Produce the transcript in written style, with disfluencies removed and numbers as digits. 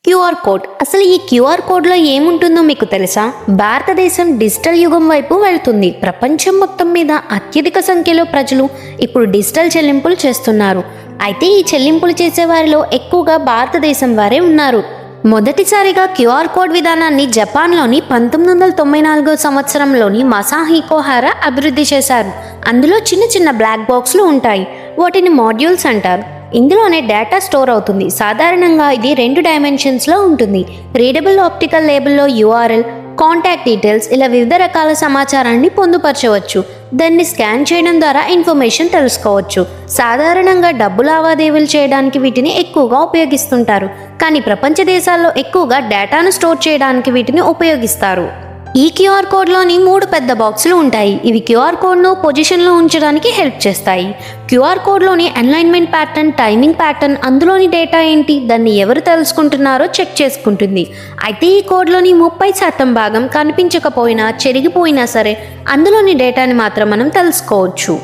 QR code. అసలు ఈ QR కోడ్లో ఏముంటుందో మీకు తెలుసా? భారతదేశం డిజిటల్ యుగం వైపు వెళ్తుంది. ప్రపంచం మొత్తం మీద అత్యధిక సంఖ్యలో ప్రజలు ఇప్పుడు డిజిటల్ చెల్లింపులు చేస్తున్నారు. అయితే ఈ చెల్లింపులు చేసే వారిలో ఎక్కువగా భారతదేశం వారే ఉన్నారు. మొదటిసారిగా క్యూఆర్ కోడ్ విధానాన్ని జపాన్లోని 1994 సంవత్సరంలోని మసాహికో హరా అభివృద్ధి చేశారు. అందులో చిన్న చిన్న బ్లాక్ బాక్స్లు ఉంటాయి. వాటిని మాడ్యూల్స్ అంటారు. ఇందులోనే డేటా స్టోర్ అవుతుంది. సాధారణంగా ఇది 2 డైమెన్షన్స్లో ఉంటుంది. రీడబుల్ ఆప్టికల్ లేబుల్లో URL, కాంటాక్ట్ డీటెయిల్స్ ఇలా వివిధ రకాల సమాచారాన్ని పొందుపరచవచ్చు. దాన్ని స్కాన్ చేయడం ద్వారా ఇన్ఫర్మేషన్ తెలుసుకోవచ్చు. సాధారణంగా డబ్బు లావాదేవీలు చేయడానికి వీటిని ఎక్కువగా ఉపయోగిస్తుంటారు. కానీ ప్రపంచ దేశాల్లో ఎక్కువగా డేటాను స్టోర్ చేయడానికి వీటిని ఉపయోగిస్తారు. ఈ క్యూఆర్ కోడ్లోని 3 పెద్ద బాక్సులు ఉంటాయి. ఇవి క్యూఆర్ కోడ్ను పొజిషన్లో ఉంచడానికి హెల్ప్ చేస్తాయి. క్యూఆర్ కోడ్లోని అలైన్మెంట్ ప్యాటర్న్, టైమింగ్ ప్యాటర్న్, అందులోని డేటా ఏంటి, దాన్ని ఎవరు తెలుసుకుంటున్నారో చెక్ చేసుకుంటుంది. అయితే ఈ కోడ్లోని 30% భాగం కనిపించకపోయినా, చెరిగిపోయినా సరే అందులోని డేటాని మాత్రం మనం తెలుసుకోవచ్చు.